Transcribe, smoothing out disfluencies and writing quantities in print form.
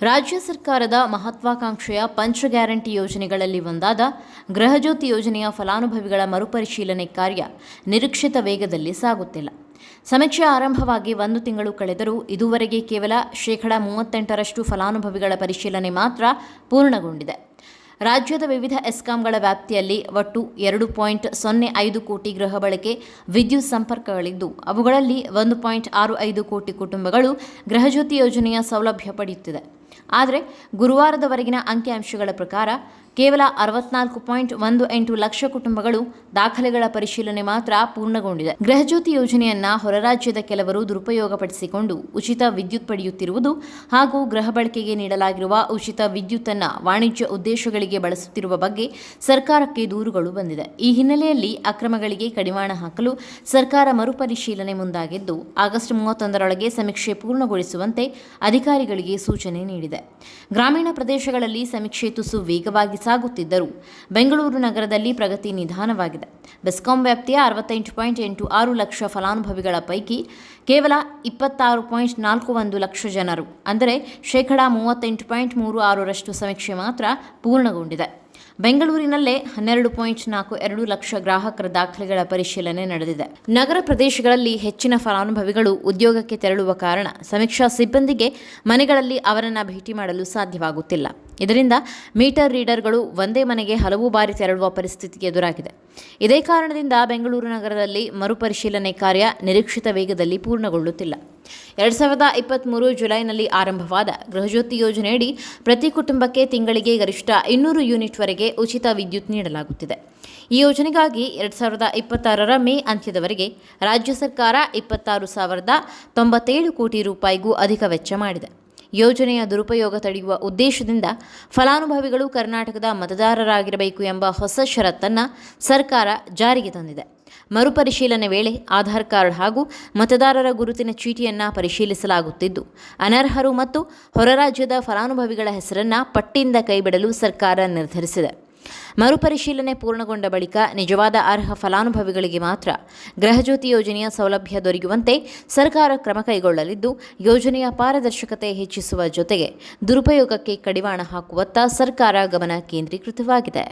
ರಾಜ್ಯ ಸರ್ಕಾರದ ಮಹತ್ವಾಕಾಂಕ್ಷೆಯ ಪಂಚ ಗ್ಯಾರಂಟಿ ಯೋಜನೆಗಳಲ್ಲಿ ಒಂದಾದ ಗೃಹಜ್ಯೋತಿ ಯೋಜನೆಯ ಫಲಾನುಭವಿಗಳ ಮರುಪರಿಶೀಲನೆ ಕಾರ್ಯ ನಿರೀಕ್ಷಿತ ವೇಗದಲ್ಲಿ ಸಾಗುತ್ತಿಲ್ಲ. ಸಮೀಕ್ಷೆ ಆರಂಭವಾಗಿ 1 ತಿಂಗಳು ಕಳೆದರೂ ಇದುವರೆಗೆ ಕೇವಲ 38% ಫಲಾನುಭವಿಗಳ ಪರಿಶೀಲನೆ ಮಾತ್ರ ಪೂರ್ಣಗೊಂಡಿದೆ. ರಾಜ್ಯದ ವಿವಿಧ ಎಸ್ಕಾಂಗಳ ವ್ಯಾಪ್ತಿಯಲ್ಲಿ ಒಟ್ಟು 2.05 ಕೋಟಿ ಗೃಹ ಬಳಕೆ ವಿದ್ಯುತ್ ಸಂಪರ್ಕಗಳಿದ್ದು, ಅವುಗಳಲ್ಲಿ 1.65 ಕೋಟಿ ಕುಟುಂಬಗಳು ಗೃಹಜ್ಯೋತಿ ಯೋಜನೆಯ ಸೌಲಭ್ಯ ಪಡೆಯುತ್ತಿದೆ. ಆದರೆ ಗುರುವಾರದವರೆಗಿನ ಅಂಕಿಅಂಶಗಳ ಪ್ರಕಾರ ಕೇವಲ 64.18 ಲಕ್ಷ ಕುಟುಂಬಗಳು ದಾಖಲೆಗಳ ಪರಿಶೀಲನೆ ಮಾತ್ರ ಪೂರ್ಣಗೊಂಡಿದೆ. ಗೃಹಜ್ಯೋತಿ ಯೋಜನೆಯನ್ನ ಹೊರರಾಜ್ಯದ ಕೆಲವರು ದುರುಪಯೋಗಪಡಿಸಿಕೊಂಡು ಉಚಿತ ವಿದ್ಯುತ್ ಪಡೆಯುತ್ತಿರುವುದು ಹಾಗೂ ಗೃಹ ಬಳಕೆಗೆ ನೀಡಲಾಗಿರುವ ಉಚಿತ ವಿದ್ಯುತ್ತನ್ನು ವಾಣಿಜ್ಯ ಉದ್ದೇಶಗಳಿಗೆ ಬಳಸುತ್ತಿರುವ ಬಗ್ಗೆ ಸರ್ಕಾರಕ್ಕೆ ದೂರುಗಳು ಬಂದಿದೆ. ಈ ಹಿನ್ನೆಲೆಯಲ್ಲಿ ಅಕ್ರಮಗಳಿಗೆ ಕಡಿವಾಣ ಹಾಕಲು ಸರ್ಕಾರ ಮರುಪರಿಶೀಲನೆ ಮುಂದಾಗಿದ್ದು, ಆಗಸ್ಟ್ 31ರೊಳಗೆ ಸಮೀಕ್ಷೆ ಪೂರ್ಣಗೊಳಿಸುವಂತೆ ಅಧಿಕಾರಿಗಳಿಗೆ ಸೂಚನೆ ನೀಡಿದೆ. ಗ್ರಾಮೀಣ ಪ್ರದೇಶಗಳಲ್ಲಿ ಸಮೀಕ್ಷೆ ತುಸು ವೇಗವಾಗಿ ಸಾಗುತ್ತಿದ್ದರೂ ಬೆಂಗಳೂರು ನಗರದಲ್ಲಿ ಪ್ರಗತಿ ನಿಧಾನವಾಗಿದೆ. ಬೆಸ್ಕಾಂ ವ್ಯಾಪ್ತಿಯ 68.86 ಲಕ್ಷ ಫಲಾನುಭವಿಗಳ ಪೈಕಿ ಕೇವಲ 26.41 ಲಕ್ಷ ಜನರು, ಅಂದರೆ 38.36% ಸಮೀಕ್ಷೆ ಮಾತ್ರ ಪೂರ್ಣಗೊಂಡಿದೆ. ಬೆಂಗಳೂರಿನಲ್ಲೇ 12.42 ಲಕ್ಷ ಗ್ರಾಹಕರ ದಾಖಲೆಗಳ ಪರಿಶೀಲನೆ ನಡೆದಿದೆ. ನಗರ ಪ್ರದೇಶಗಳಲ್ಲಿ ಹೆಚ್ಚಿನ ಫಲಾನುಭವಿಗಳು ಉದ್ಯೋಗಕ್ಕೆ ತೆರಳುವ ಕಾರಣ ಸಮೀಕ್ಷಾ ಸಿಬ್ಬಂದಿಗೆ ಮನೆಗಳಲ್ಲಿ ಅವರನ್ನು ಭೇಟಿ ಮಾಡಲು ಸಾಧ್ಯವಾಗುತ್ತಿಲ್ಲ. ಇದರಿಂದ ಮೀಟರ್ ರೀಡರ್ಗಳು ಒಂದೇ ಮನೆಗೆ ಹಲವು ಬಾರಿ ತೆರಳುವ ಪರಿಸ್ಥಿತಿ ಎದುರಾಗಿದೆ. ಇದೇ ಕಾರಣದಿಂದ ಬೆಂಗಳೂರು ನಗರದಲ್ಲಿ ಮರುಪರಿಶೀಲನೆ ಕಾರ್ಯ ನಿರೀಕ್ಷಿತ ವೇಗದಲ್ಲಿ ಪೂರ್ಣಗೊಳ್ಳುತ್ತಿಲ್ಲ. 2023 ಜುಲೈನಲ್ಲಿ ಆರಂಭವಾದ ಗೃಹಜ್ಯೋತಿ ಯೋಜನೆಯಡಿ ಪ್ರತಿ ಕುಟುಂಬಕ್ಕೆ ತಿಂಗಳಿಗೆ ಗರಿಷ್ಠ 200 ಯೂನಿಟ್ವರೆಗೆ ಉಚಿತ ವಿದ್ಯುತ್ ನೀಡಲಾಗುತ್ತಿದೆ. ಈ ಯೋಜನೆಗಾಗಿ 2026ರ ಮೇ ಅಂತ್ಯದವರೆಗೆ ರಾಜ್ಯ ಸರ್ಕಾರ 26,097 ಕೋಟಿ ರೂಪಾಯಿಗೂ ಅಧಿಕ ವೆಚ್ಚ ಮಾಡಿದೆ. ಯೋಜನೆಯ ದುರುಪಯೋಗ ತಡೆಯುವ ಉದ್ದೇಶದಿಂದ ಫಲಾನುಭವಿಗಳು ಕರ್ನಾಟಕದ ಮತದಾರರಾಗಿರಬೇಕು ಎಂಬ ಹೊಸ ಷರತ್ತನ್ನು ಸರ್ಕಾರ ಜಾರಿಗೆ ತಂದಿದೆ. ಮರುಪರಿಶೀಲನೆ ವೇಳೆ ಆಧಾರ್ ಕಾರ್ಡ್ ಹಾಗೂ ಮತದಾರರ ಗುರುತಿನ ಚೀಟಿಯನ್ನು ಪರಿಶೀಲಿಸಲಾಗುತ್ತಿದ್ದು, ಅನರ್ಹರು ಮತ್ತು ಹೊರರಾಜ್ಯದ ಫಲಾನುಭವಿಗಳ ಹೆಸರನ್ನು ಪಟ್ಟಿಯಿಂದ ಕೈಬಿಡಲು ಸರ್ಕಾರ ನಿರ್ಧರಿಸಿದೆ. ಮರುಪರಿಶೀಲನೆ ಪೂರ್ಣಗೊಂಡ ಬಳಿಕ ನಿಜವಾದ ಅರ್ಹ ಫಲಾನುಭವಿಗಳಿಗೆ ಮಾತ್ರ ಗೃಹಜ್ಯೋತಿ ಯೋಜನೆಯ ಸೌಲಭ್ಯ ದೊರೆಯುವಂತೆ ಸರ್ಕಾರ ಕ್ರಮ ಕೈಗೊಳ್ಳಲಿದ್ದು, ಯೋಜನೆಯ ಪಾರದರ್ಶಕತೆ ಹೆಚ್ಚಿಸುವ ಜೊತೆಗೆ ದುರುಪಯೋಗಕ್ಕೆ ಕಡಿವಾಣ ಹಾಕುವತ್ತ ಸರ್ಕಾರ ಗಮನ ಕೇಂದ್ರೀಕೃತವಾಗಿದೆ.